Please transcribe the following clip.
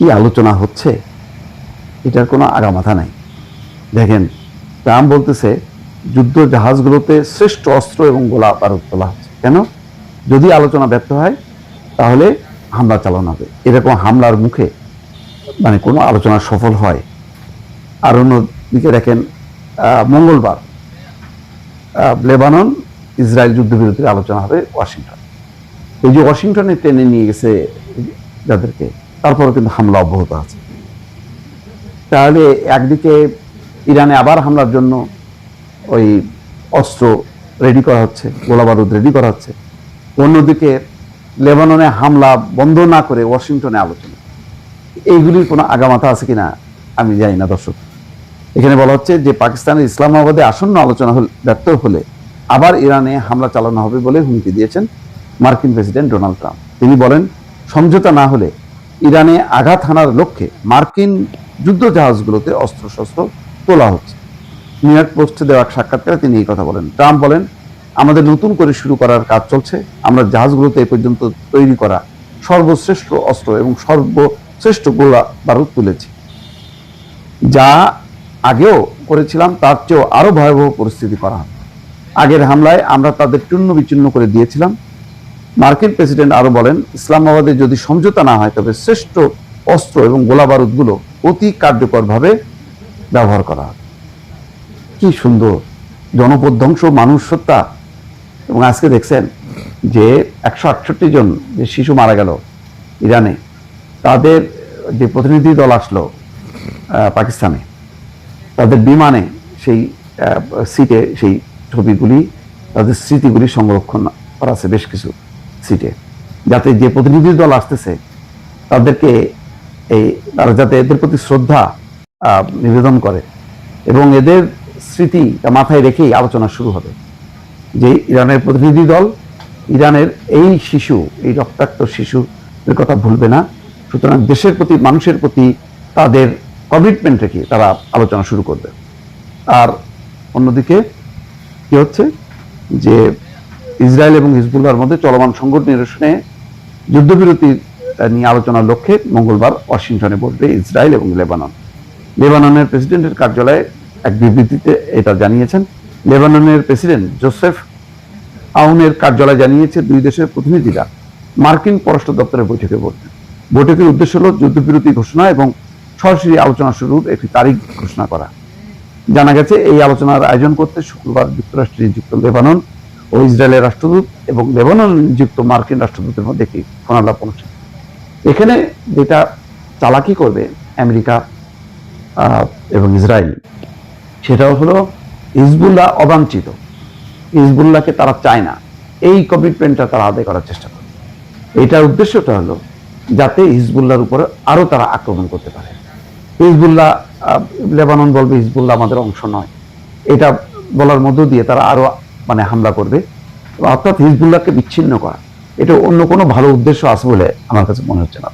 কি আলোচনা হচ্ছে এটার কোনো আগামাথা নাই। দেখেন, ট্রাম্প বলতেছে যুদ্ধ জাহাজগুলোতে শ্রেষ্ঠ অস্ত্র এবং গোলা বারুদ তোলা হচ্ছে। কেন? যদি আলোচনা ব্যর্থ হয় তাহলে হামলা চালানো হবে। এরকম হামলার মুখে মানে কোনো আলোচনা সফল হয়। আর অন্যদিকে দেখেন, মঙ্গলবার লেবানন ইসরায়েল যুদ্ধবিরতির আলোচনা হবে ওয়াশিংটন। এই যে ওয়াশিংটনে টেনে নিয়ে গেছে যাদেরকে, তারপরে কিন্তু হামলা অব্যাহত আছে। তাহলে একদিকে ইরানে আবার হামলার জন্য ওই অস্ত্র রেডি করা হচ্ছে, গোলা বারুদ রেডি করা হচ্ছে, অন্যদিকে লেবাননে হামলা বন্ধ না করে ওয়াশিংটনে আলোচনা। এইগুলির কোনো আগামাথা আছে কিনা আমি জানি না দর্শক। এখানে বলা হচ্ছে যে পাকিস্তানের ইসলামাবাদে আসন্ন আলোচনা ব্যর্থ হলে আবার ইরানে হামলা চালানো হবে বলে হুমকি দিয়েছেন মার্কিন প্রেসিডেন্ট ডোনাল্ড ট্রাম্প। তিনি বলেন, সমঝোতা না হলে ইরানে আঘাত হানার লক্ষ্যে মার্কিন যুদ্ধ জাহাজগুলোতে অস্ত্রশস্ত্র তোলা হচ্ছে। নিউ ইয়র্ক পোস্টে দেওয়া এক সাক্ষাৎকারে তিনি এই কথা বলেন। ট্রাম্প বলেন, আমাদের নতুন করে শুরু করার কাজ চলছে। আমরা জাহাজগুলোতে এ পর্যন্ত তৈরি করা সর্বশ্রেষ্ঠ অস্ত্র এবং সর্বশ্রেষ্ঠ গোলা বারুদ তুলেছি। যা আগেও করেছিলাম তার চেয়েও আরো ভয়াবহ পরিস্থিতি করা হবে। আগের হামলায় আমরা তাদের চূর্ণ বিচূর্ণ করে দিয়েছিলাম। মার্কিন প্রেসিডেন্ট আরো বলেন, ইসলামাবাদে যদি সমঝোতা না হয় তবে শ্রেষ্ঠ অস্ত্র এবং গোলা বারুদগুলো অতি কার্যকরভাবে ব্যবহার করা হবে। কি সুন্দর! জনপদ ধ্বংস, মানুষ হত্যা। এবং আজকে দেখছেন যে 168 জন যে শিশু মারা গেল ইরানে, তাদের যে প্রতিনিধি দল আসলো পাকিস্তানে, তাদের বিমানে সেই সিটে সেই ছবিগুলি, তাদের স্মৃতিগুলি সংরক্ষণ করা আছে বেশ কিছু সিটে, যাতে যে প্রতিনিধি দল আসতেছে তাদেরকে তারা যাতে এদের প্রতি শ্রদ্ধা নিবেদন করে এবং এদের স্মৃতি মাথায় রেখেই আলোচনা শুরু হবে যে ইরানের প্রতিনিধি দল ইরানের এই শিশু, এই রক্তাক্ত শিশুদের কথা ভুলবে না। সুতরাং দেশের প্রতি, মানুষের প্রতি তাদের কমিটমেন্ট রেখে তারা আলোচনা শুরু করবে। আর অন্যদিকে কি হচ্ছে যে ইসরায়েল এবং হিজবুল্লাহর মধ্যে চলমান সংকট নিরসনে যুদ্ধবিরতি নিয়ে আলোচনার লক্ষ্যে মঙ্গলবার ওয়াশিংটনে বসবে ইসরায়েল এবং লেবানন। লেবাননের প্রেসিডেন্টের কার্যালয়ে এক বিবৃতিতে এটা জানিয়েছেন। লেবাননের প্রেসিডেন্ট জোসেফ আউনের কার্যালয় জানিয়েছে, দুই দেশের প্রতিনিধিরা মার্কিন পররাষ্ট্র দপ্তরের বৈঠকে বসবেন। বৈঠকের উদ্দেশ্য হল যুদ্ধবিরতি ঘোষণা এবং সরাসরি আলোচনা শুরুর একটি তারিখ ঘোষণা করা। জানা গেছে এই আলোচনার আয়োজন করতে শুক্রবার যুক্তরাষ্ট্রে নিযুক্ত লেবানন ও ইসরায়েলের রাষ্ট্রদূত এবং লেবানন নিযুক্ত মার্কিন রাষ্ট্রদূতের মধ্যে একটি ফোনালাপ অনুষ্ঠিত। এখানে যেটা চালাকি করবে আমেরিকা এবং ইসরায়েল, সেটা হলো হিজবুল্লাহ অবাঞ্ছিত, হিজবুল্লাহকে তারা চায় না, এই কমিটমেন্টটা তারা আদায় করার চেষ্টা করে। এটার উদ্দেশ্যটা হলো যাতে হিজবুল্লাহর উপরে আরো তারা আক্রমণ করতে পারে। হিজবুল্লাহ, লেবানন বলবে হিজবুল্লাহ আমাদের অংশ নয়, এটা বলার মধ্য দিয়ে তারা আরো হামলা করবে, অর্থাৎ হিজবুল্লাহকে বিচ্ছিন্ন করা। এটা অন্য কোনো ভালো উদ্দেশ্য আছে বলে আমার কাছে মনে হচ্ছে না।